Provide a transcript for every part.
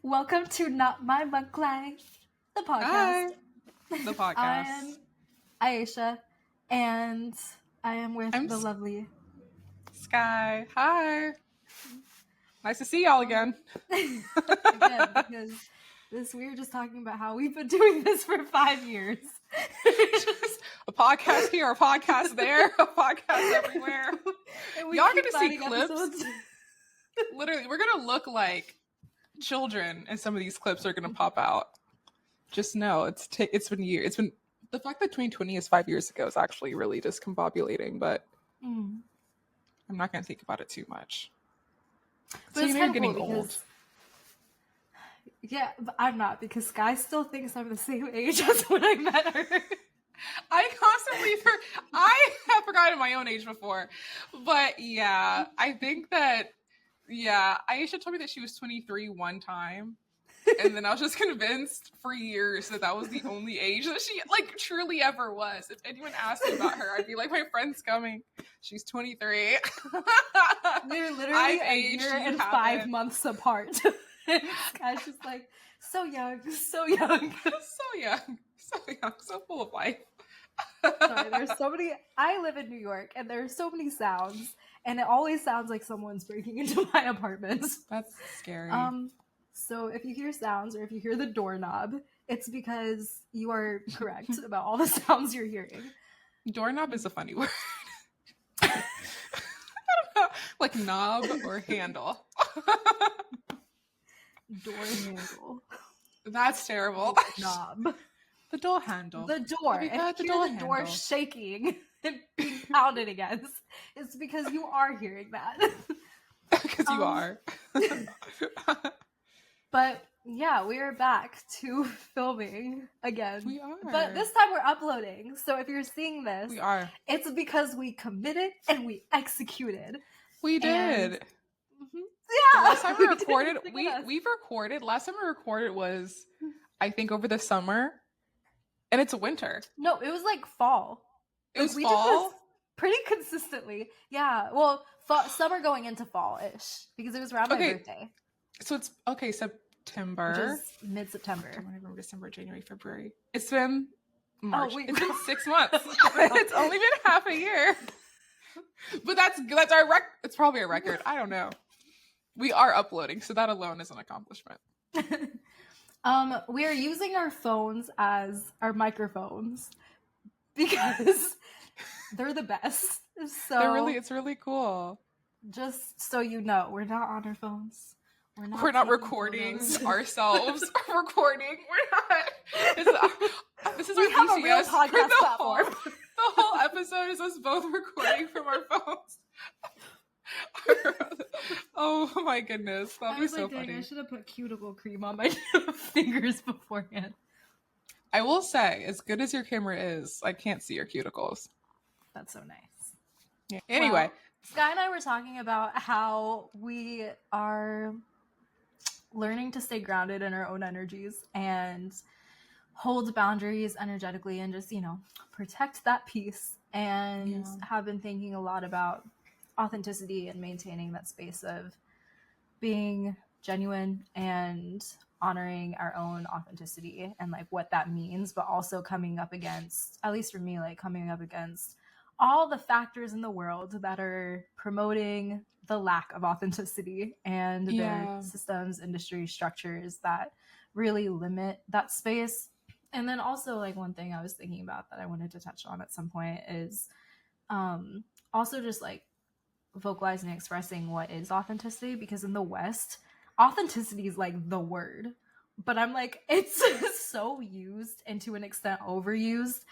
Welcome to Not My Mukbang, the podcast. Hi, the podcast. I am Ayesha, and I am with I'm the lovely Skye. Hi. Nice to see y'all again. again, because we were just talking about how we've been doing this for 5 years. Just a podcast here, a podcast there, a podcast everywhere. Y'all are going to see clips. Episodes. Literally, we're going to look like children, and some of these clips are going to pop out. Just know, it's been years. It's been the fact that 2020 is 5 years ago is actually really discombobulating, but I'm not going to think about it too much. But so it's you're getting getting old. Yeah, but I'm not, because Skye still thinks I'm the same age as when I met her. I have forgotten my own age before. But yeah, I think that, Ayesha told me that she was 23 one time. And then I was just convinced for years that was the only age that she truly ever was. If anyone asked me about her, I'd be like, my friend's coming. She's 23. We're literally a year and 5 months apart. Skye's just like, so young, so young. So full of life. Sorry, there's so many. I live in New York, and there are so many sounds, and it always sounds like someone's breaking into my apartment. That's scary. So if you hear sounds or if you hear the doorknob, it's because you are correct about all the sounds you're hearing. Doorknob is a funny word. I don't know, like knob or handle. Door handle. That's terrible. Knob. The door handle. The door. If you hear the door shaking and being pounded against, it's because you are hearing that. Because you are. But yeah, we are back to filming again. We are. But this time we're uploading. So if you're seeing this, we are. It's because we committed and we executed. We did. Yeah. Last time we recorded, we've recorded. Last time we recorded was, I think, over the summer, and it's winter. No, it was like fall. It was we fall? did this pretty consistently. Yeah. Well, summer going into fall-ish, because it was around my birthday. So it's September. Which is mid-September. November, December, January, February. It's been March. Oh, wait. It's been 6 months. It's only been half a year. But that's our it's probably a record. I don't know. We are uploading, so that alone is an accomplishment. We are using our phones as our microphones because they're the best. So it's really cool. Just so you know, we're not on our phones. We're not recording ourselves. Recording. We're not. This is we our have PCS a real podcast platform. The whole episode is us both recording from our phones. Oh my goodness, that'd be so funny. I should have put cuticle cream on my fingers beforehand. I will say, as good as your camera is, I can't see your cuticles. That's so nice. Yeah. Anyway, well, Skye and I were talking about how we are learning to stay grounded in our own energies and hold boundaries energetically and just, protect that peace, and have been thinking a lot about authenticity and maintaining that space of being genuine and honoring our own authenticity and what that means, but also coming up against, at least for me, coming up against all the factors in the world that are promoting the lack of authenticity and their systems, industry structures that really limit that space. And then also one thing I was thinking about that I wanted to touch on at some point is also just vocalizing and expressing what is authenticity, because in the West, authenticity is the word, but I'm it's so used and to an extent overused,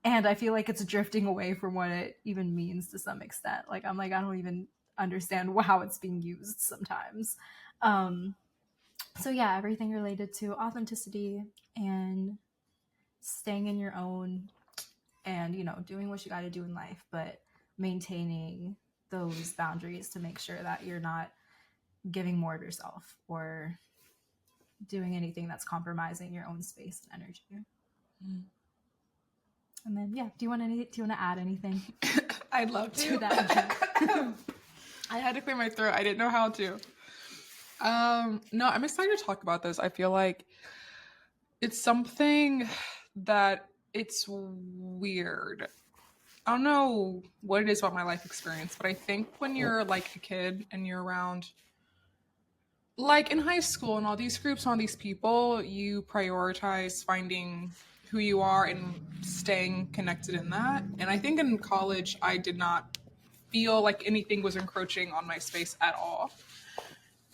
and I feel it's drifting away from what it even means to some extent. I don't even understand how it's being used sometimes. So yeah, everything related to authenticity and staying in your own and doing what you got to do in life, but maintaining those boundaries to make sure that you're not giving more of yourself or doing anything that's compromising your own space and energy. And then do you want to add anything? I'd love to. that I had to clear my throat. I didn't know how to. No, I'm excited to talk about this. I feel like it's something that it's weird. I don't know what it is about my life experience, but I think when you're like a kid and you're around, like in high school and all these groups, all these people, you prioritize finding who you are and staying connected in that. And I think in college, I did not feel like anything was encroaching on my space at all.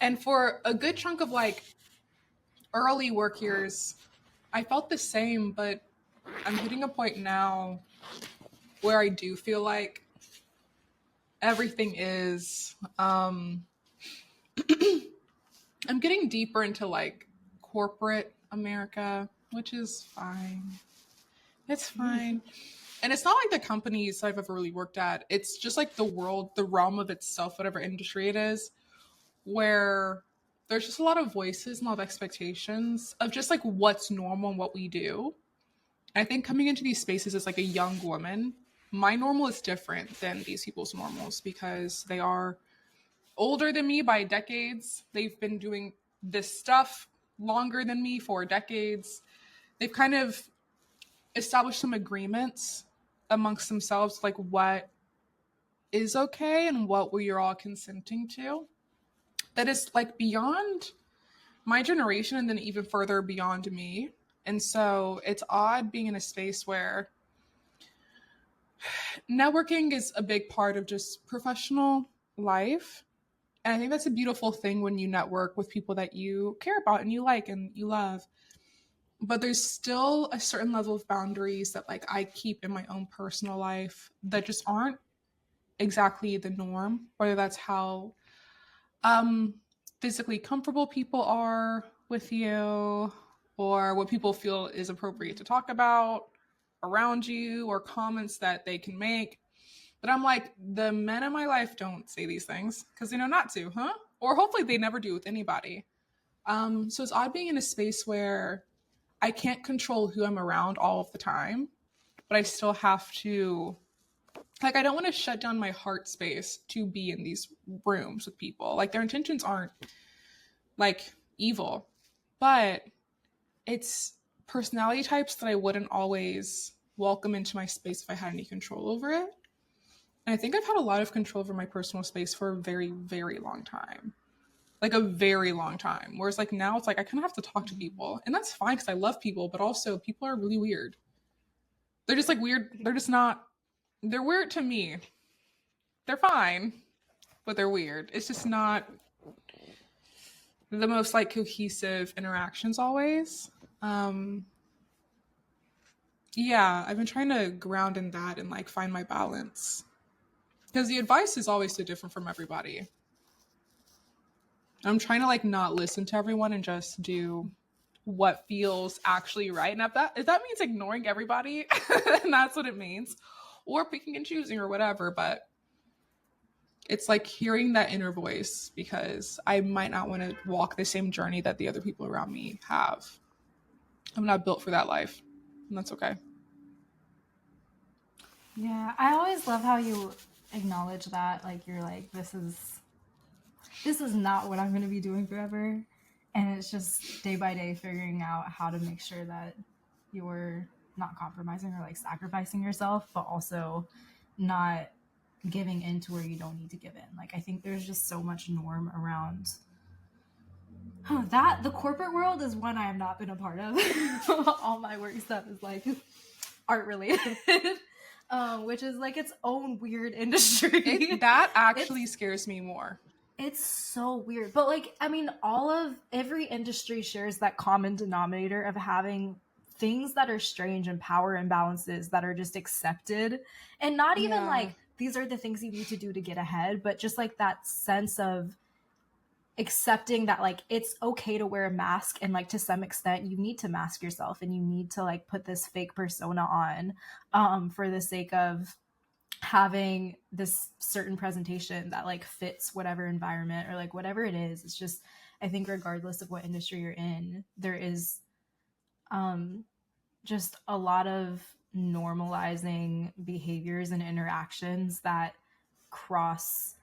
And for a good chunk of like early work years, I felt the same, but I'm hitting a point now where I do feel like everything is. I'm getting deeper into like corporate America, which is fine. It's fine. And it's not like the companies I've ever really worked at. It's just like the world, the realm of itself, whatever industry it is, where there's just a lot of voices and a lot of expectations of just like what's normal and what we do. I think coming into these spaces as like a young woman, my normal is different than these people's normals because they are older than me by decades. They've been doing this stuff longer than me for decades. They've kind of established some agreements amongst themselves, like what is okay and what we are all consenting to. That is like beyond my generation and then even further beyond me. And so it's odd being in a space where networking is a big part of just professional life. And I think that's a beautiful thing when you network with people that you care about and you like and you love. But there's still a certain level of boundaries that like I keep in my own personal life that just aren't exactly the norm, whether that's how um physically comfortable people are with you or what people feel is appropriate to talk about around you or comments that they can make. But I'm like, the men in my life don't say these things because they know not to, huh? Or hopefully they never do with anybody. So it's odd being in a space where I can't control who I'm around all of the time, but I still have to, like, I don't want to shut down my heart space to be in these rooms with people. Like, their intentions aren't like evil, but it's personality types that I wouldn't always welcome into my space if I had any control over it. And I think I've had a lot of control over my personal space for a very, very long time. Like a very long time. Whereas like now it's like I kind of have to talk to people. And that's fine because I love people, but also people are really weird. They're just like weird. They're just not, they're weird to me. They're fine, but they're weird. It's just not the most like cohesive interactions always. Um yeah, I've been trying to ground in that and like find my balance. Because the advice is always so different from everybody. I'm trying to like not listen to everyone and just do what feels actually right. And if that means ignoring everybody, then that's what it means. Or picking and choosing or whatever. But it's like hearing that inner voice because I might not want to walk the same journey that the other people around me have. I'm not built for that life. And that's okay. Yeah, I always love how you acknowledge that. Like you're like, this is not what I'm going to be doing forever, and it's just day by day figuring out how to make sure that you're not compromising or like sacrificing yourself, but also not giving in to where you don't need to give in. Like I think there's just so much norm around that the corporate world is one I have not been a part of. All my work stuff is like art related. Which is like its own weird industry. That actually scares me more. It's so weird. But like, I mean, every industry shares that common denominator of having things that are strange and power imbalances that are just accepted. And not even like these are the things you need to do to get ahead, but just like that sense of accepting that like it's okay to wear a mask, and like to some extent you need to mask yourself and you need to like put this fake persona on for the sake of having this certain presentation that like fits whatever environment or like whatever it is. It's just, I think regardless of what industry you're in, there is just a lot of normalizing behaviors and interactions that cross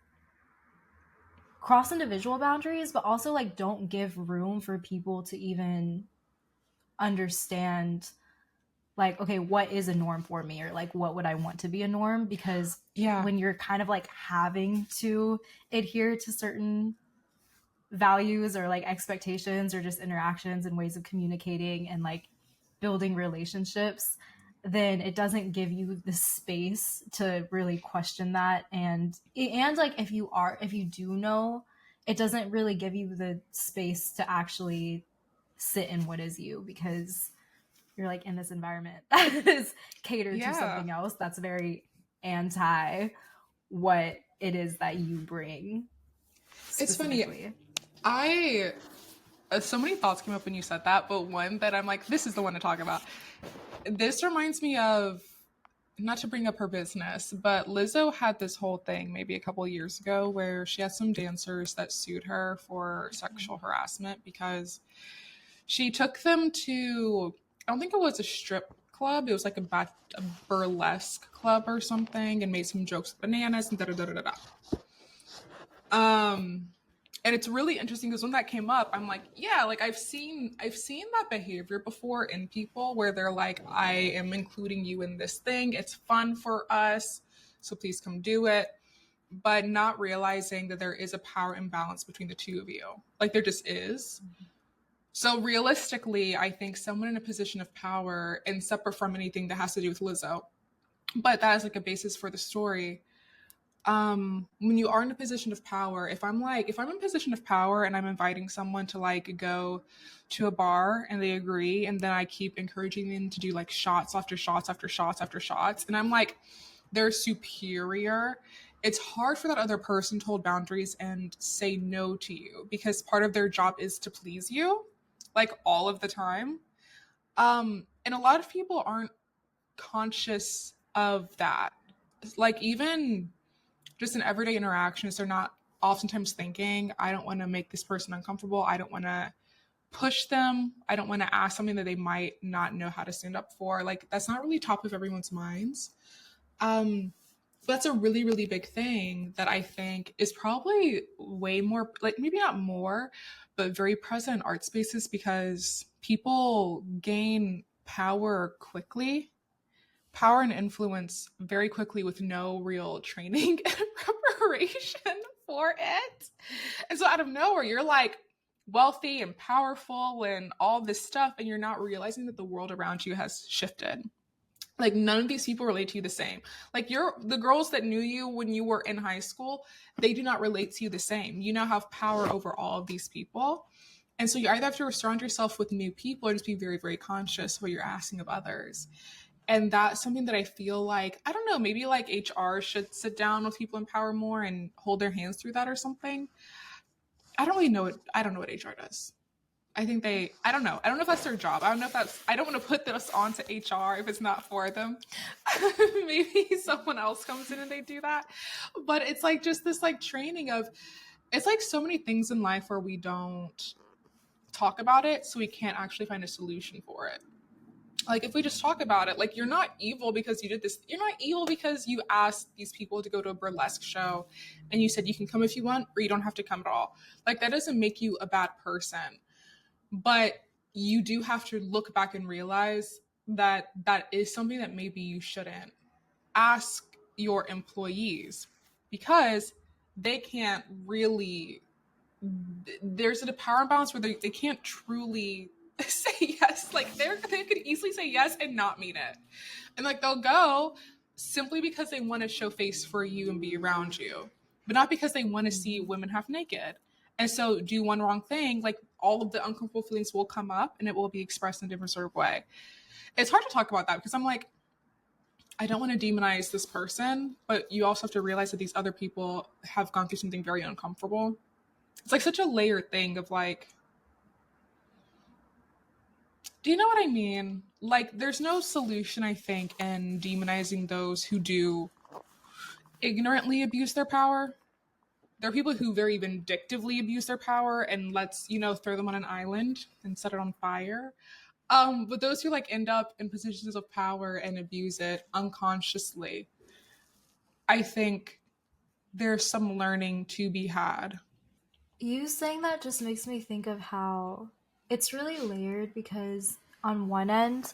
cross individual boundaries, but also like don't give room for people to even understand like, okay, what is a norm for me, or like what would I want to be a norm? Because Yeah. when you're kind of like having to adhere to certain values or like expectations or just interactions and ways of communicating and like building relationships, then it doesn't give you the space to really question that. And like if you do know, it doesn't really give you the space to actually sit in what is you, because you're like in this environment that is catered to Yeah. something else that's very anti what it is that you bring It's funny. specifically. I so many thoughts came up when you said that, but one that I'm like, this is the one to talk about. This reminds me of, not to bring up her business, but Lizzo had this whole thing maybe a couple of years ago where she had some dancers that sued her for sexual harassment because she took them to, I don't think it was a strip club, it was like a burlesque club or something, and made some jokes with bananas and da da da da da. Um, and it's really interesting because when that came up, I'm like, yeah, like I've seen that behavior before in people where they're like, I am including you in this thing. It's fun for us, so please come do it. But not realizing that there is a power imbalance between the two of you. Like there just is. So realistically, I think someone in a position of power, and separate from anything that has to do with Lizzo, but that is like a basis for the story. When you are in a position of power, if I'm in a position of power and I'm inviting someone to like go to a bar and they agree, and then I keep encouraging them to do like shots after shots after shots after shots, and I'm like, they're superior, it's hard for that other person to hold boundaries and say no to you because part of their job is to please you like all of the time. And a lot of people aren't conscious of that. Like even just in everyday interactions, they're not oftentimes thinking, I don't want to make this person uncomfortable. I don't want to push them. I don't want to ask something that they might not know how to stand up for. Like that's not really top of everyone's minds. But that's a really, really big thing that I think is probably way more, like maybe not more, but very present in art spaces because people gain power and influence very quickly with no real training and preparation for it. And so out of nowhere, you're like wealthy and powerful and all this stuff, and you're not realizing that the world around you has shifted. Like none of these people relate to you the same. Like the girls that knew you when you were in high school, they do not relate to you the same. You now have power over all of these people. And so you either have to surround yourself with new people or just be very, very conscious what you're asking of others. And that's something that I feel like, I don't know, maybe like HR should sit down with people in power more and hold their hands through that or something. I don't really know it. I don't know what HR does. I think I don't know. I don't know if that's their job. I don't know if that's, I don't want to put this onto HR if it's not for them. Maybe someone else comes in and they do that. But it's like just this like training of, it's like so many things in life where we don't talk about it, so we can't actually find a solution for it. Like if we just talk about it, like you're not evil because you did this. You're not evil because you asked these people to go to a burlesque show and you said you can come if you want or you don't have to come at all. Like that doesn't make you a bad person. But you do have to look back and realize that that is something that maybe you shouldn't ask your employees because they can't really, there's a power imbalance where they can't truly say yes. Like they could easily say yes and not mean it. And like they'll go simply because they want to show face for you and be around you, but not because they want to see women half naked. And so do one wrong thing, like all of the uncomfortable feelings will come up and it will be expressed in a different sort of way. It's hard to talk about that because I'm like, I don't want to demonize this person, but you also have to realize that these other people have gone through something very uncomfortable. It's like such a layered thing of like, do you know what I mean? Like, there's no solution, I think, in demonizing those who do ignorantly abuse their power. There are people who very vindictively abuse their power and let's, throw them on an island and set it on fire. But those who like end up in positions of power and abuse it unconsciously, I think there's some learning to be had. You saying that just makes me think of how it's really layered, because on one end,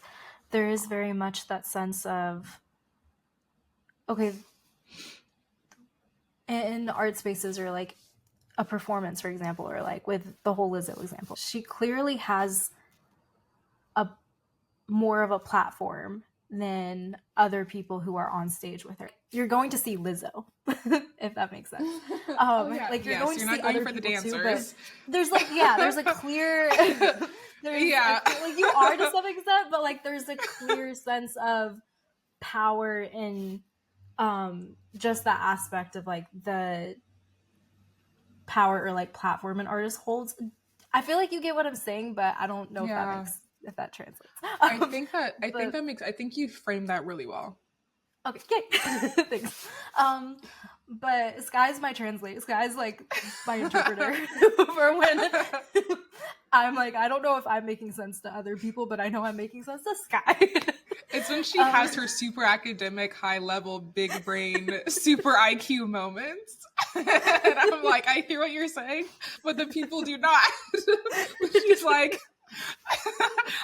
there is very much that sense of, okay, in art spaces or like a performance, for example, or like with the whole Lizzo example, she clearly has a more of a platform than other people who are on stage with her. You're going to see Lizzo, if that makes sense. Oh yeah, Like you're yes, going you're to not see going other for the people too, but dancers. there's like there's a clear Yeah. like you are to some extent, but like there's a clear sense of power in just that aspect of like the power or like platform an artist holds. I feel like you get what I'm saying, but I don't know Yeah. if that translates. I think But I think you framed that really well. okay, yay. Thanks. But Skye's my translator. Skye's like my interpreter for when I'm like, I don't know if I'm making sense to other people, but I know I'm making sense to Skye. It's when she has her super academic, high level, big brain, super IQ moments. And I'm like, I hear what you're saying, but the people do not. She's like,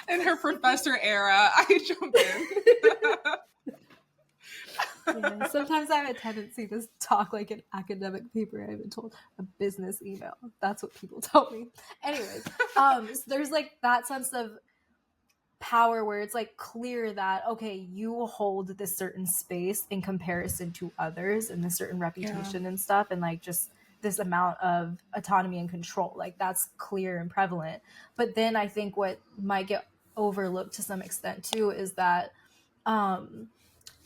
in her professor era, I jump in. Yeah, sometimes I have a tendency to talk like an academic paper. I've been told a business email. That's what people tell me. Anyways, so there's like that sense of power where it's like clear that okay, you hold this certain space in comparison to others and this certain reputation and stuff, and like just this amount of autonomy and control. Like that's clear and prevalent. But then I think what might get overlooked to some extent too is that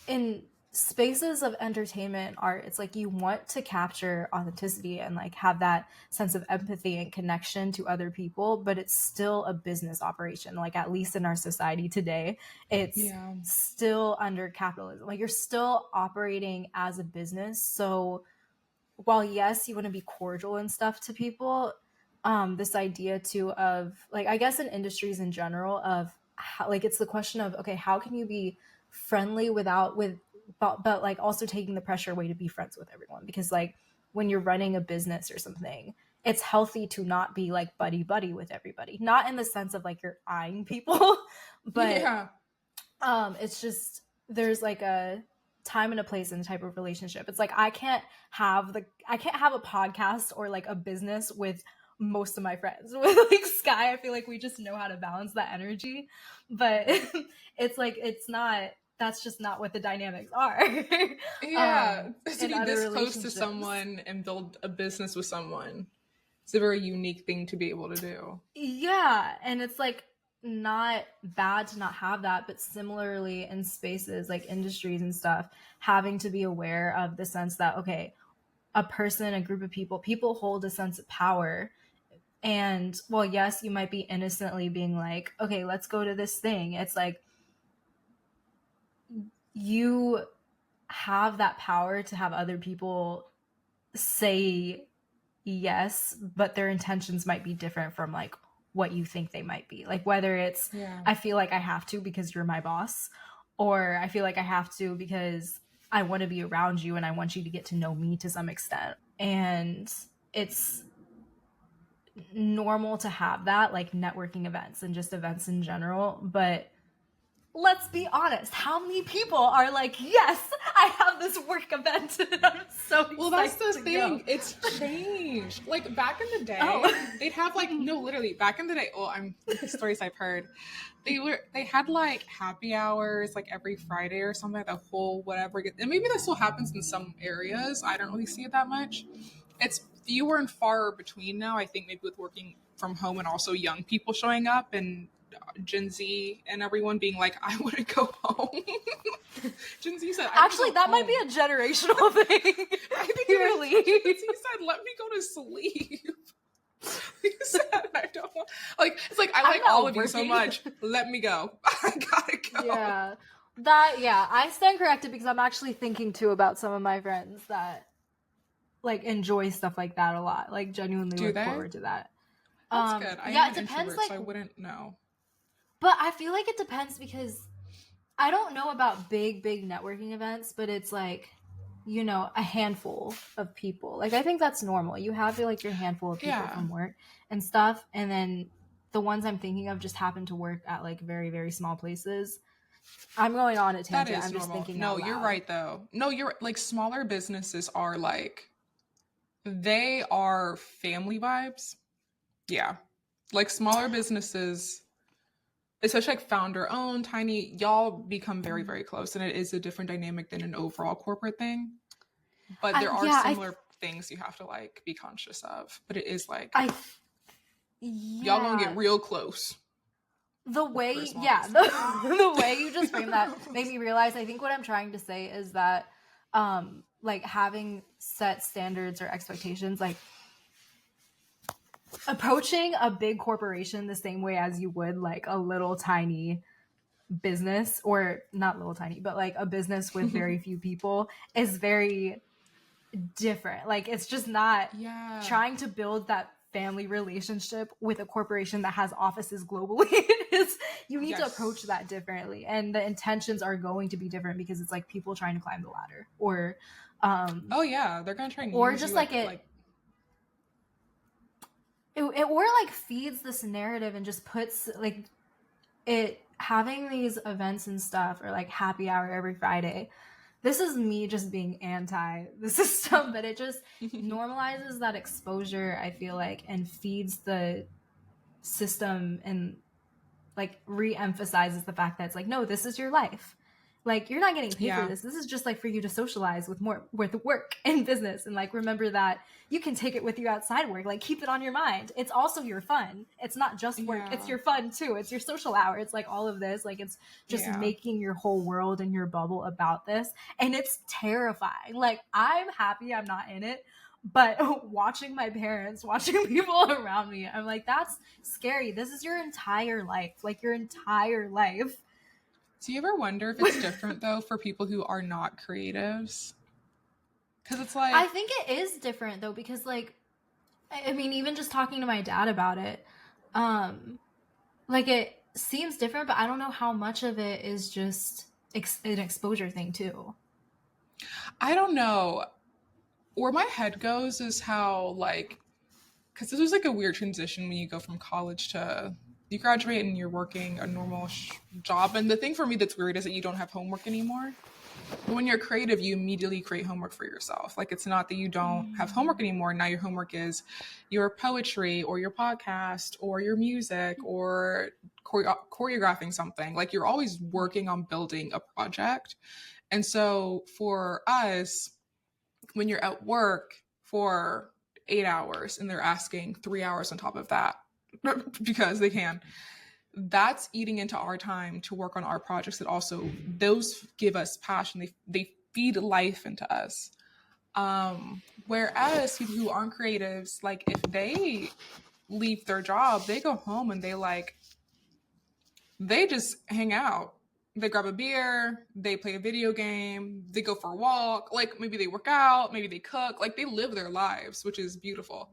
in spaces of entertainment art, it's like you want to capture authenticity and like have that sense of empathy and connection to other people, but it's still a business operation. Like at least in our society today, it's still under capitalism. Like you're still operating as a business. So while yes, you want to be cordial and stuff to people, this idea too of like, I guess in industries in general of how, like it's the question of okay, how can you be friendly but like also taking the pressure away to be friends with everyone, because like when you're running a business or something, it's healthy to not be like buddy buddy with everybody, not in the sense of like you're eyeing people but it's just there's like a time and a place in the type of relationship. It's like I can't have a podcast or like a business with most of my friends. With like Skye, I feel like we just know how to balance that energy, but it's like it's not, that's just not what the dynamics are. To In be other this close to relationships, someone and build a business with someone, it's a very unique thing to be able to do. yeah, and it's like not bad to not have that, but similarly in spaces like industries and stuff, having to be aware of the sense that okay, a person, a group of people hold a sense of power. And well, yes, you might be innocently being like, okay, let's go to this thing. It's like you have that power to have other people say yes, but their intentions might be different from like what you think they might be. Like whether it's I feel like I have to because you're my boss, or I feel like I have to because I want to be around you and I want you to get to know me to some extent. And it's normal to have that, like networking events and just events in general, but let's be honest, how many people are like, yes, I have this work event and I'm so excited. Well, that's the thing. Go. It's changed. Like back in the day, they'd have like no, literally back in the day. Oh, I'm the stories I've heard. They had like happy hours like every Friday or something. Like the whole whatever, and maybe that still happens in some areas. I don't really see it that much. It's fewer and far between now. I think maybe with working from home and also young people showing up and Gen Z and everyone being like, I want to go home. Gen Z said, actually, that might be a generational thing. I think Purely. Gen Z said, let me go to sleep. He said, I don't want, like, it's like, I like all of you so much. Let me go. I gotta go. Yeah. I stand corrected because I'm actually thinking too about some of my friends that like enjoy stuff like that a lot. Like genuinely look forward to that. That's good. I am an introvert, so I wouldn't know. But I feel like it depends because I don't know about big networking events, but it's like you know, a handful of people. Like, I think that's normal. You have like your handful of people Yeah. from work and stuff, and then the ones I'm thinking of just happen to work at like very, very small places. I'm going on a That tangent. is I'm just normal. thinking No, out you're loud. right though. No, you're like smaller businesses are like they are family vibes. Yeah. Like smaller businesses, especially like founder owned, tiny, y'all become very, very close. And it is a different dynamic than an overall corporate thing. But there are Yeah, similar things you have to like be conscious of. But it is like I, y'all gonna yeah, get real close the for a way, small yeah, business. the way you just framed that made me realize. I think what I'm trying to say is that, like having set standards or expectations, like approaching a big corporation the same way as you would like a little tiny business, or not little tiny, but like a business with very few people, is very different. Like, it's just not Yeah. trying to build that family relationship with a corporation that has offices globally. It is, you need to approach that differently, and the intentions are going to be different because it's like people trying to climb the ladder, or oh yeah, they're gonna try and or use just you like at it, like it or like feeds this narrative and just puts like it, having these events and stuff, or like happy hour every Friday. This is me just being anti the system, but it just normalizes that exposure, I feel like, and feeds the system, and like re-emphasizes the fact that it's like, no, this is your life. Like, you're not getting paid for yeah. this. This is just like for you to socialize with work and business, and like remember that you can take it with you outside work. Like, keep it on your mind. It's also your fun. It's not just work. Yeah. It's your fun too. It's your social hour. It's like all of this. Like, it's just Yeah. making your whole world and your bubble about this, and it's terrifying. Like, I'm happy I'm not in it, but watching my parents, watching people around me, I'm like, that's scary. This is your entire life. Like, your entire life. Do you ever wonder if it's different though for people who are not creatives? Because it's like I think it is different though, because like, I mean, even just talking to my dad about it, like, it seems different, but I don't know how much of it is just an exposure thing too. I don't know. Where my head goes is how like because this was like a weird transition when you go from college to you graduate and you're working a normal job. And the thing for me that's weird is that you don't have homework anymore. But when you're creative, you immediately create homework for yourself. Like it's not that you don't have homework anymore. Now your homework is your poetry or your podcast or your music or choreographing something. Like you're always working on building a project. And so for us, when you're at work for 8 hours and they're asking 3 hours on top of that because they can, that's eating into our time to work on our projects that also those give us passion. They feed life into us. Whereas people who aren't creatives, like if they leave their job, they go home and they just hang out. They grab a beer, they play a video game, they go for a walk, like maybe they work out, maybe they cook, like they live their lives, which is beautiful.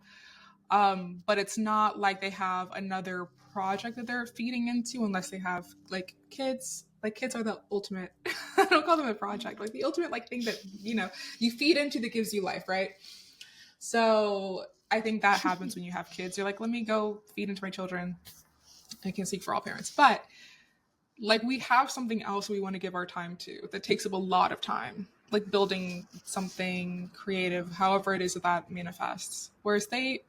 But it's not like they have another project that they're feeding into unless they have like kids. Like kids are the ultimate I don't call them a project, like the ultimate like thing that, you feed into that gives you life, right? So I think that happens when you have kids. You're like, let me go feed into my children. I can speak for all parents. But like we have something else we want to give our time to that takes up a lot of time, like building something creative, however it is that manifests, whereas they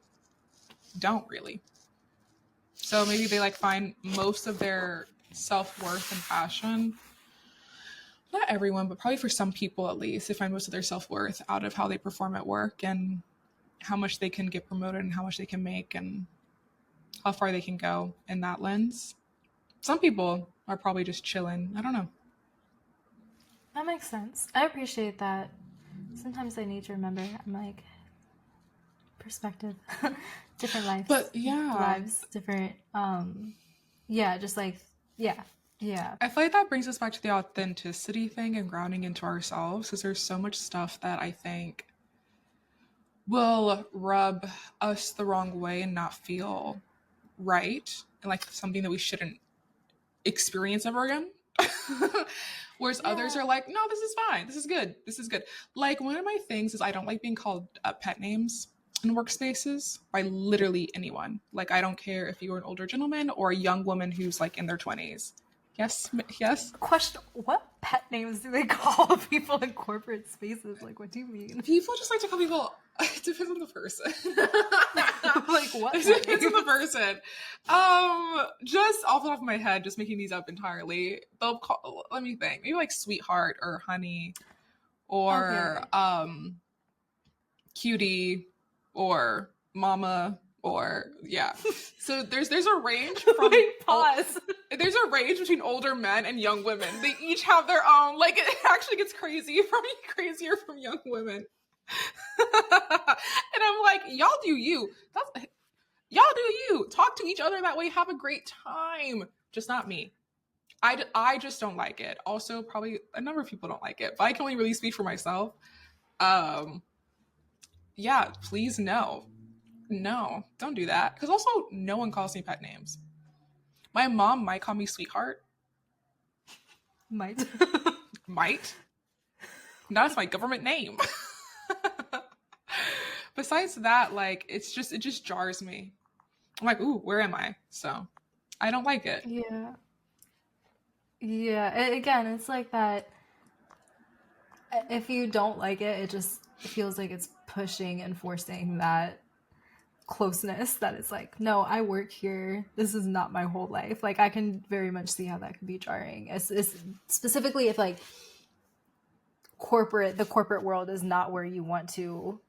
don't really. So maybe they like find most of their self-worth and passion, not everyone, but probably for some people at least, they find most of their self-worth out of how they perform at work and how much they can get promoted and how much they can make and how far they can go in that lens. Some people are probably just chilling. I don't know. That makes sense. I appreciate that. Sometimes I need to remember, I'm like, perspective. Different But yeah, lives, different, yeah, just like, yeah, yeah. I feel like that brings us back to the authenticity thing and grounding into ourselves because there's so much stuff that I think will rub us the wrong way and not feel right and like something that we shouldn't experience ever again. Whereas others are like, no, this is fine. This is good. This is good. Like, one of my things is I don't like being called pet names in workspaces by literally anyone. Like, I don't care if you're an older gentleman or a young woman who's like in their 20s. Yes, yes. Question: what pet names do they call people in corporate spaces? Like, what do you mean? People just like to call people. It depends on the person. Like, what? It depends on the person. Just off the top of my head, just making these up entirely. They'll call. Let me think. Maybe like sweetheart or honey, or cutie, or mama, or yeah. So there's a range from. Wait, pause. There's a range between older men and young women. They each have their own. Like, it actually gets crazier from young women. And I'm like, y'all do you. Y'all do you. Talk to each other that way. Have a great time. Just not me. I just don't like it. Also, probably a number of people don't like it. But I can only really speak for myself. Yeah, please no. No, don't do that. Because also, no one calls me pet names. My mom might call me sweetheart. Might. That's my government name. Besides that, like, it just jars me. I'm like, ooh, where am I? So I don't like it. Yeah. Again, it's like that. If you don't like it, it just feels like it's pushing and forcing that closeness that it's like, no, I work here. This is not my whole life. Like, I can very much see how that could be jarring. It's specifically if like the corporate world is not where you want to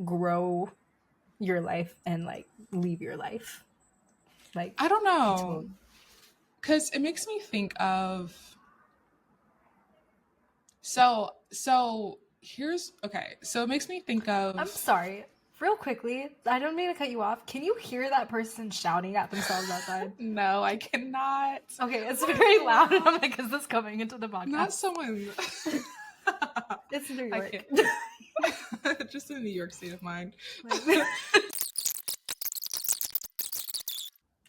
grow your life and like leave your life. Like, I don't know, because it makes me think of so here's okay. So it makes me think of. I'm sorry. Real quickly, I don't mean to cut you off. Can you hear that person shouting at themselves outside? No, I cannot. Okay, it's very loud. I'm like, is this coming into the podcast? Not someone. It's New York. Just a New York state of mind.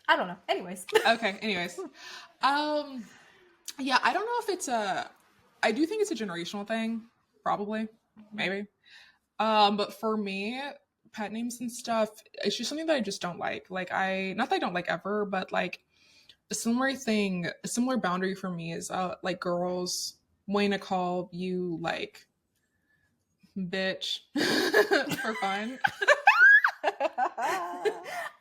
I don't know. Anyways. Okay. Anyways. Yeah, I don't know if it's I do think it's a generational thing. Probably. Maybe. But for me, pet names and stuff, it's just something that I just don't like. Like, not that I don't like ever, but like a similar boundary for me is like girls wanting to call you like bitch for fun.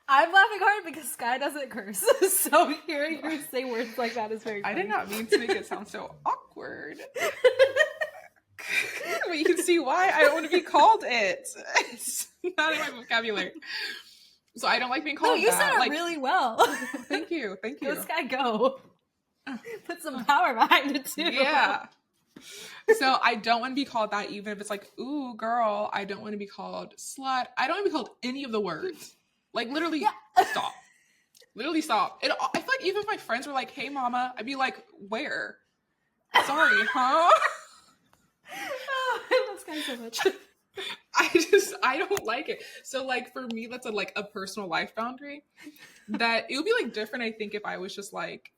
I'm laughing hard because Skye doesn't curse, so hearing her say words like that is very funny. I did not mean to make it sound so awkward. But you can see why I don't want to be called it. It's not in my vocabulary. So I don't like being called No, you that. said it like, really well. Thank you. Go, Skye, go. Put some power behind it, too. Yeah. So I don't want to be called that, even if it's like, ooh, girl. I don't want to be called slut. I don't want to be called any of the words. Like, literally, stop. Literally stop. I feel like even if my friends were like, hey, mama, I'd be like, where? Sorry, huh? Oh, I love Skye so much. I don't like it. So like for me, that's a personal life boundary that it would be like different. I think if I was just like,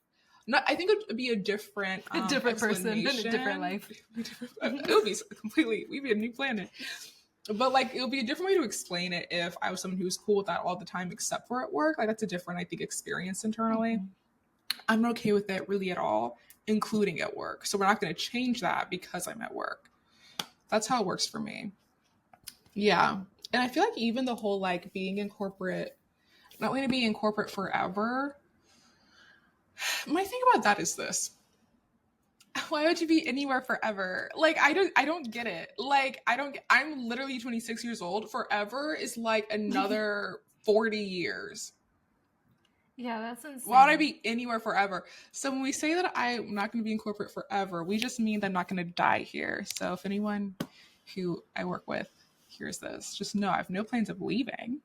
not, I think it would be a different person in a different life. It would be completely, we'd be a new planet. But like, it would be a different way to explain it if I was someone who was cool with that all the time, except for at work. Like that's a different, I think, experience internally. I'm not okay with it really at all, including at work. So we're not going to change that because I'm at work. That's how it works for me. Yeah. And I feel like even the whole like being in corporate, not going to be in corporate forever. My thing about that is this. Why would you be anywhere forever? Like, I don't get it. Like, I'm literally 26 years old. Forever is like another 40 years. Yeah, that's insane. Why would I be anywhere forever? So when we say that I'm not going to be in corporate forever, we just mean that I'm not going to die here. So if anyone who I work with hears this, just know I have no plans of leaving.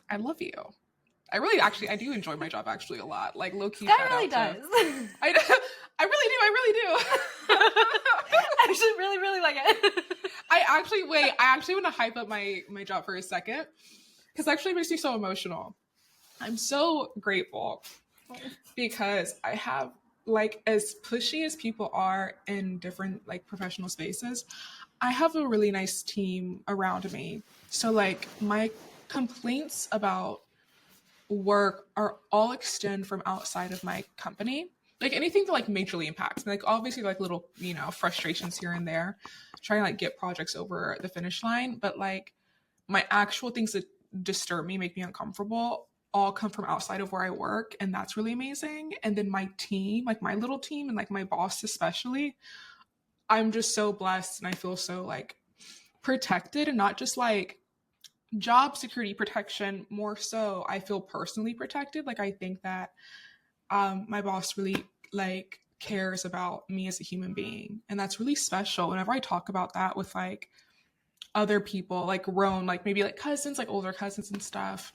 I love you. I do enjoy my job actually a lot. Like low key. That really does. I really do. I actually really like it. I actually want to hype up my job for a second because it actually makes me so emotional. I'm so grateful because I have like as pushy as people are in different like professional spaces, I have a really nice team around me. So like my complaints about work are all extend from outside of my company. Like anything that like majorly impacts me. Like obviously like little, you know, frustrations here and there, trying to like get projects over the finish line. But like my actual things that disturb me, make me uncomfortable, all come from outside of where I work. And that's really amazing. And then my team, like my little team and like my boss especially, I'm just so blessed and I feel so like protected, and not just like job security protection, more so I feel personally protected. Like I think that my boss really like cares about me as a human being, and that's really special. Whenever I talk about that with like other people, like grown, like maybe like cousins, like older cousins and stuff,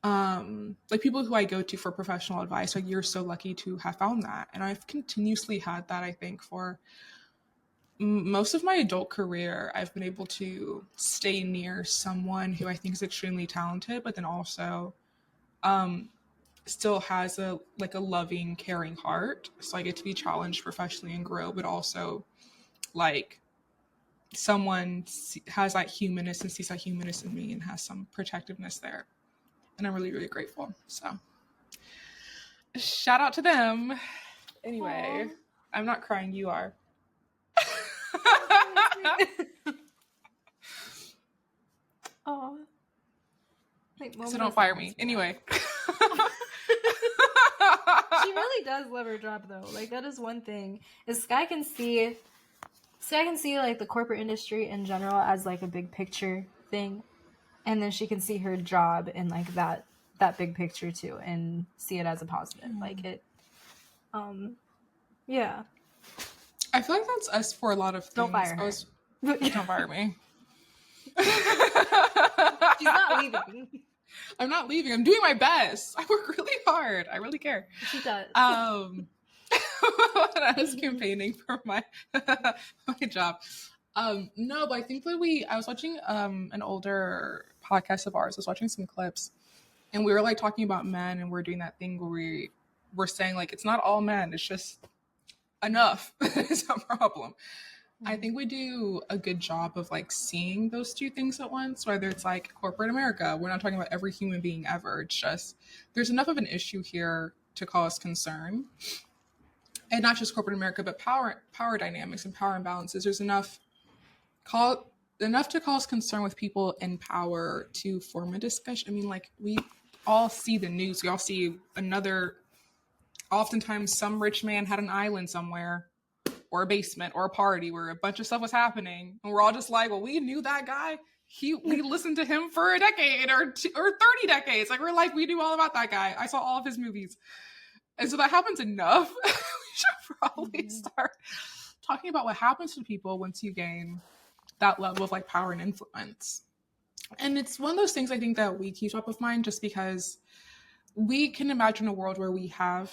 like people who I go to for professional advice, like you're so lucky to have found that. And I've continuously had that, I think, for most of my adult career. I've been able to stay near someone who I think is extremely talented, but then also um, still has a like a loving, caring heart. So I get to be challenged professionally and grow, but also like someone has that humanness and sees that humanness in me and has some protectiveness there. And I'm really, really grateful. So shout out to them. Anyway, Aww. I'm not crying, you are. Oh, like So don't fire me. Anyway. She really does love her job though. Like that is one thing. Is Skye can see like the corporate industry in general as like a big picture thing. And then she can see her job in like that big picture too and see it as a positive. Like it yeah. I feel like that's us for a lot of things. Don't fire her. Don't fire me. She's not leaving. I'm not leaving. I'm doing my best. I work really hard. I really care. She does. When I was campaigning for my my job. No, but I think that I was watching an older podcast of ours. I was watching some clips, and we were like talking about men, and we're doing that thing where we're saying like it's not all men. It's just enough. It's a problem. I think we do a good job of like seeing those two things at once, whether it's like corporate America. We're not talking about every human being ever. It's just there's enough of an issue here to cause concern. And not just corporate America, but power dynamics and power imbalances. There's enough to cause concern with people in power to form a discussion. I mean, like we all see the news. We all see oftentimes some rich man had an island somewhere, or a basement, or a party where a bunch of stuff was happening, and we're all just like, well, we knew that guy. We listened to him for a decade or 30 decades. Like we're like, we knew all about that guy. I saw all of his movies. And so that happens enough. We should probably start talking about what happens to people once you gain that level of like power and influence. And it's one of those things I think that we keep top of mind just because we can imagine a world where we have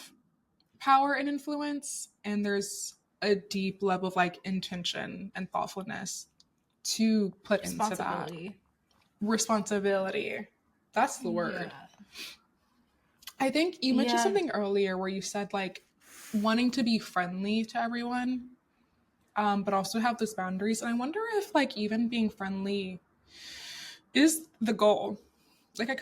power and influence, and there's a deep level of like intention and thoughtfulness to put into that. Responsibility. That's the word. Yeah. I think you mentioned something earlier where you said like wanting to be friendly to everyone, but also have those boundaries. And I wonder if like even being friendly is the goal. Like I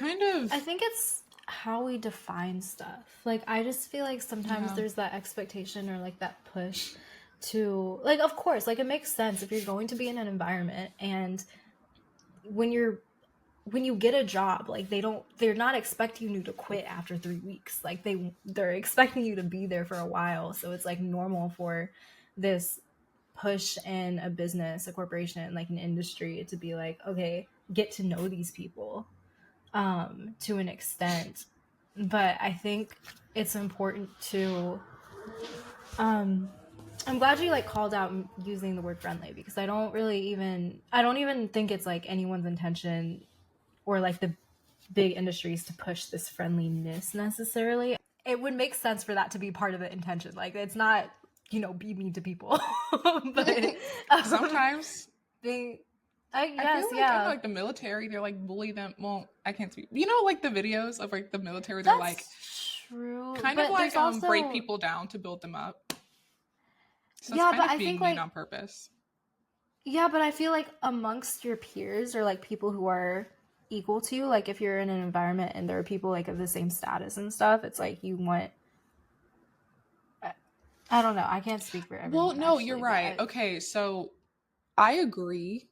think it's how we define stuff. Like I just feel like sometimes there's that expectation or like that push to like, of course, like it makes sense if you're going to be in an environment and when you get a job, like they're not expecting you to quit after 3 weeks. Like they're expecting you to be there for a while. So it's like normal for this push in a business, a corporation, like an industry to be like, okay, get to know these people to an extent. But I think it's important to I'm glad you like called out using the word friendly, because I don't even think it's like anyone's intention or like the big industries to push this friendliness necessarily. It would make sense for that to be part of the intention. Like it's not, be mean to people. But sometimes I guess, feel like, I know, like the military, they're like bully them. Well, I can't speak. Like the videos of like the military, they're like True. Kind but of like there's also break people down to build them up. So yeah, it's kind but of I being think mean like on purpose. yeah, but I feel like amongst your peers or like people who are equal to you, like if you're in an environment and there are people like of the same status and stuff, it's like you want. I don't know. I can't speak for Well, everyone no, you're actually, right. but Okay, so I agree.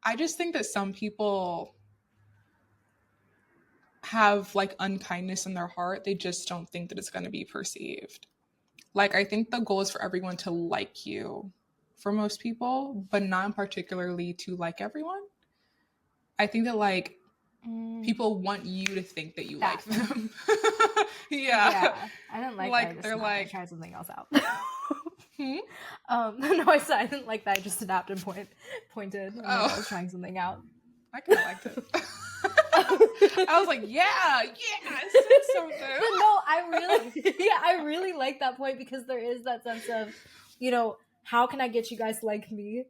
I just think that some people have like unkindness in their heart. They just don't think that it's going to be perceived. Like, I think the goal is for everyone to like you for most people, but not particularly to like everyone. I think that like people want you to think that you like that them. Yeah. yeah, I didn't like that. I Like, just they're snapped and like, tried something else out. hmm? No, I said I didn't like that. I just snapped and pointed. I'm like I was trying something out. I kind of liked it. I was like, yeah, say something. But no, I really like that point because there is that sense of, how can I get you guys to like me?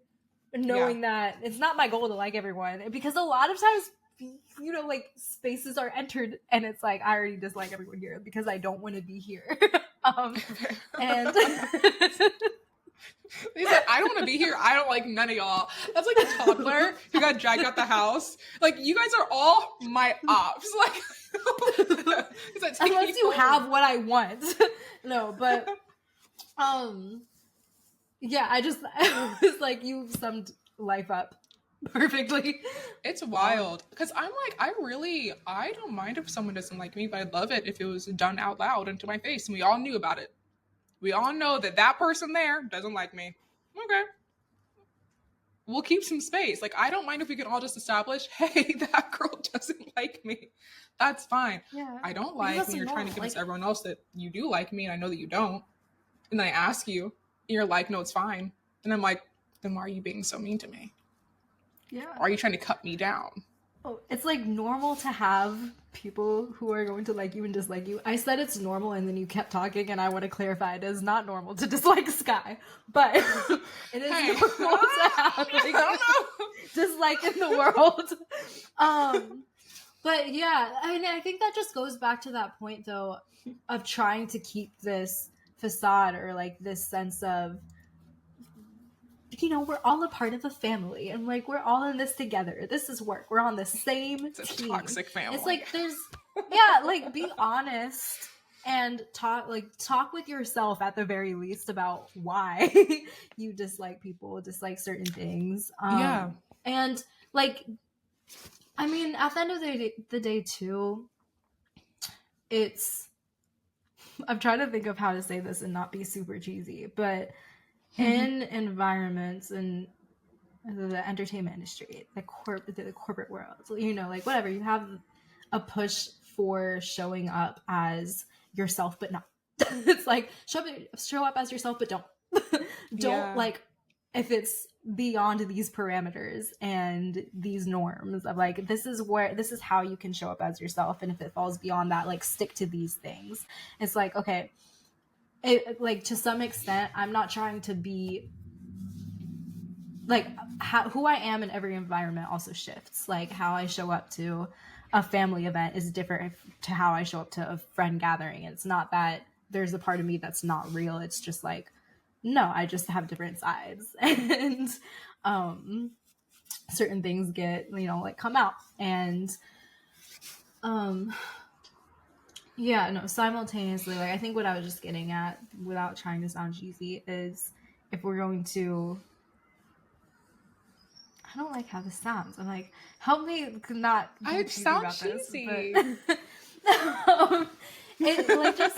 Knowing that it's not my goal to like everyone. Because a lot of times, like spaces are entered and it's like, I already dislike everyone here because I don't want to be here. And He said, I don't want to be here. I don't like none of y'all. That's like a toddler who got dragged out the house. Like, you guys are all my ops. Like, unless you have what I want. No, but yeah, I was like, you summed life up perfectly. It's wild because I'm like, I don't mind if someone doesn't like me, but I'd love it if it was done out loud into my face and we all knew about it. We all know that person there doesn't like me. Okay. We'll keep some space. Like, I don't mind if we can all just establish, hey, that girl doesn't like me. That's fine. Yeah. I don't like when you're trying to convince everyone else that you do like me and I know that you don't. And then I ask you, and you're like, no, it's fine. And I'm like, then why are you being so mean to me? Yeah. Why are you trying to cut me down? Oh, it's like normal to have people who are going to like you and dislike you. I said it's normal and then you kept talking and I want to clarify it is not normal to dislike Skye. But it is normal to have like, dislike in the world. But yeah, I think that just goes back to that point though of trying to keep this facade or like this sense of we're all a part of a family and like we're all in this together. This is work. We're on the same team. Toxic family. It's like there's like be honest and talk with yourself at the very least about why you dislike dislike certain things. And like I mean at the end of the day too, I'm trying to think of how to say this and not be super cheesy, but in environments and the entertainment industry, the corporate world, like whatever, you have a push for showing up as yourself, but not. It's like show up as yourself, but don't like if it's beyond these parameters and these norms of like this is how you can show up as yourself, and if it falls beyond that, like stick to these things. It's like okay, like to some extent, I'm not trying to be like who I am in every environment also shifts. Like how I show up to a family event is different to how I show up to a friend gathering. It's not that there's a part of me that's not real. It's just like, no, I just have different sides. And certain things get, like come out. And yeah, no, simultaneously, like I think what I was just getting at without trying to sound cheesy is if we're going to I don't like how this sounds. I'm like, help me not be cheesy about cheesy. This. But, it like just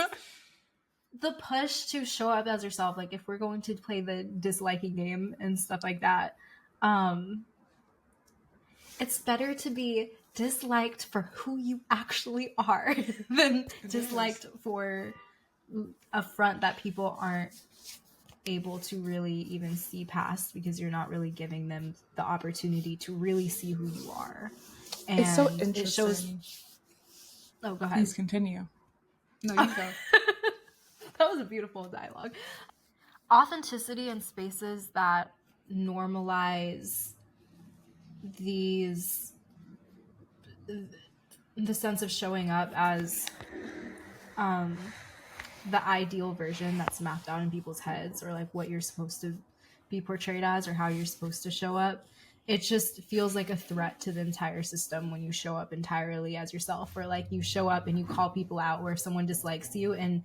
the push to show up as yourself. Like if we're going to play the disliking game and stuff like that, it's better to be disliked for who you actually are than disliked for a front that people aren't able to really even see past because you're not really giving them the opportunity to really see who you are. And it's so interesting. It shows. Oh, go ahead. Please continue. No, you go. That was a beautiful dialogue. Authenticity in spaces that normalize the sense of showing up as the ideal version that's mapped out in people's heads, or like what you're supposed to be portrayed as or how you're supposed to show up. It just feels like a threat to the entire system when you show up entirely as yourself, or like you show up and you call people out where someone dislikes you and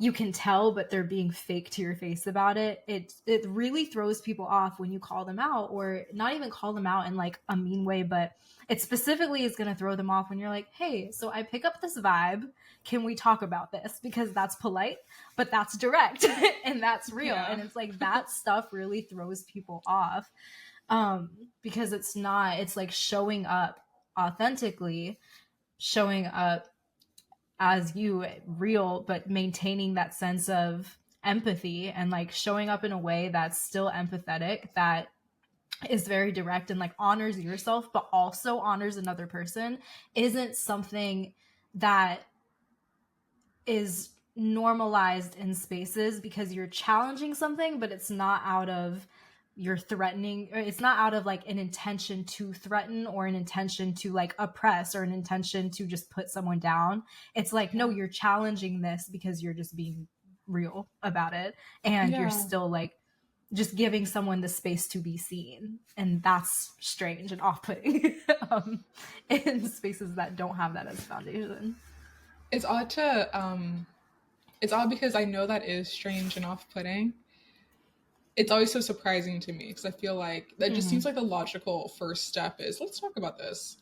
you can tell, but they're being fake to your face about it. It really throws people off when you call them out, or not even call them out in like a mean way, but it specifically is going to throw them off when you're like, hey, so I pick up this vibe. Can we talk about this? Because that's polite, but that's direct and that's real. Yeah. And it's like that stuff really throws people off, because it's not, it's like showing up authentically, showing up as you real, but maintaining that sense of empathy and like showing up in a way that's still empathetic, that is very direct and like honors yourself but also honors another person, isn't something that is normalized in spaces, because you're challenging something, but it's not out of you're threatening, or it's not out of like an intention to threaten or an intention to like oppress or an intention to just put someone down. It's like, no, you're challenging this because you're just being real about it, and you're still like just giving someone the space to be seen, and that's strange and off-putting in spaces that don't have that as a foundation. It's odd it's odd because I know that is strange and off-putting. It's always so surprising to me because I feel like that just seems like the logical first step is let's talk about this.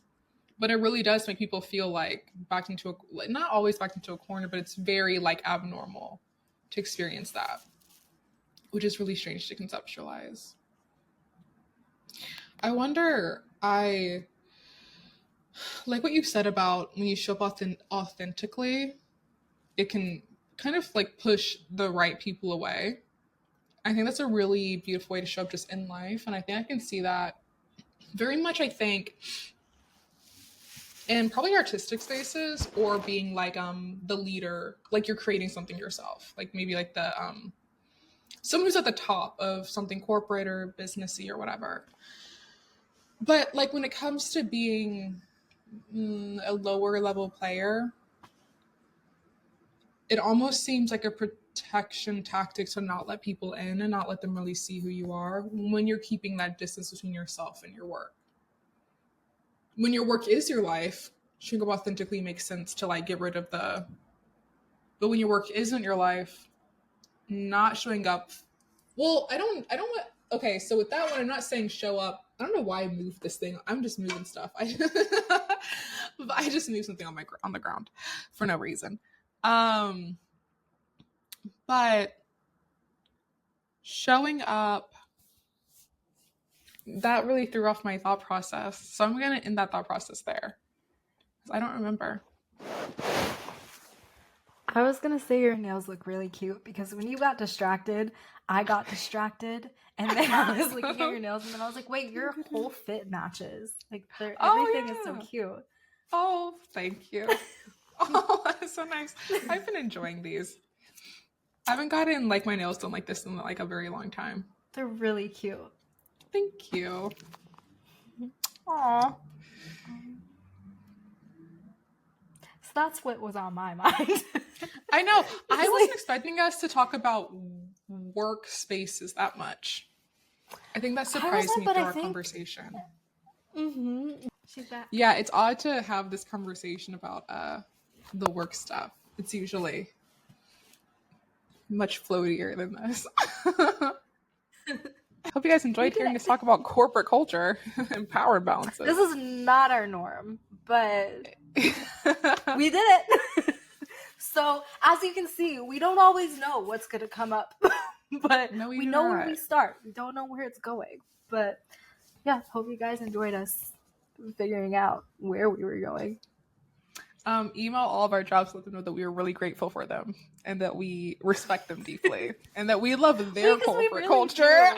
But it really does make people feel like backed into a, not always backed into a corner, but it's very like abnormal to experience that, which is really strange to conceptualize. I wonder, I like what you said about when you show up authentically, it can kind of like push the right people away. I think that's a really beautiful way to show up just in life. And I think I can see that very much, I think, in probably artistic spaces or being like the leader, like you're creating something yourself. Like maybe like the someone who's at the top of something corporate or businessy or whatever. But like when it comes to being a lower level player, it almost seems like a protection tactic to not let people in and not let them really see who you are when you're keeping that distance between yourself and your work. When your work is your life, showing up authentically makes sense to like get rid of the, but when your work isn't your life, not showing up. Well, I don't want, okay, so with that one, I'm not saying show up. I don't know why I moved this thing. I'm just moving stuff. I just moved something on the ground for no reason. But showing up, that really threw off my thought process. So I'm going to end that thought process there. I don't remember. I was gonna say your nails look really cute, because when you got distracted, I got distracted, and then I was looking at your nails, and then I was like, wait, your whole fit matches. Like, everything is so cute. Oh, thank you. Oh, that's so nice. I've been enjoying these. I haven't gotten like my nails done like this in like a very long time. They're really cute. Thank you. Aw. So that's what was on my mind. I know. I wasn't expecting us to talk about workspaces that much. I think that surprised me through our conversation. Yeah, it's odd to have this conversation about the work stuff. It's usually much floatier than this. I hope you guys enjoyed hearing us talk about corporate culture and power balances. This is not our norm, but we did it. So, as you can see, we don't always know what's going to come up, but no, we know where we start. We don't know where it's going. But yeah, hope you guys enjoyed us figuring out where we were going. Email all of our jobs, let them know that we are really grateful for them and that we respect them deeply and that we love their corporate culture.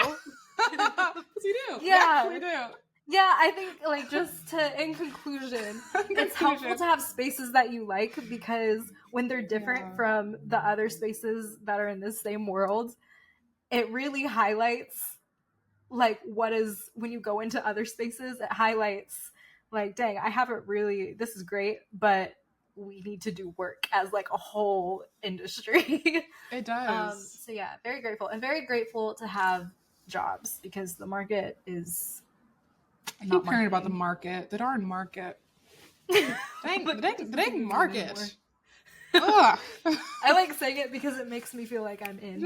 We do. Yeah, we do. Yeah, I think like just to in conclusion, it's helpful to have spaces that you like, because when they're different from the other spaces that are in the same world, it really highlights like what is, when you go into other spaces, it highlights like, dang, I haven't really, this is great, but we need to do work as like a whole industry. It does. So yeah, very grateful, and very grateful to have jobs, because the market is I keep hearing about the market, the darn market. Dang market. Ugh. I like saying it because it makes me feel like I'm in.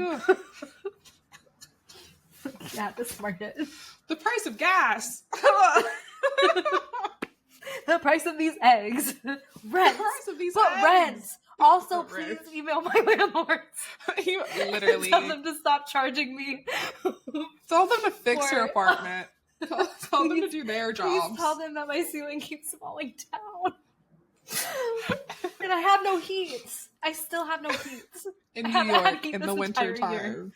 Yeah, this market. The price of gas. The price of these eggs. Rent. The price of these eggs. Rent. Also, But please rent. email my landlords. He literally Tell them to stop charging me. Tell them to fix your apartment. Tell them to do their jobs. Please tell them that my ceiling keeps falling down. And I have no heat. I still have no heat. In New York in the winter time.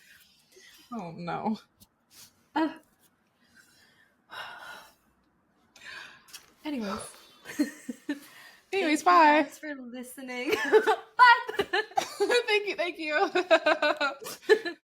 Oh no. Anyways, bye. Thanks for listening. Bye. Thank you.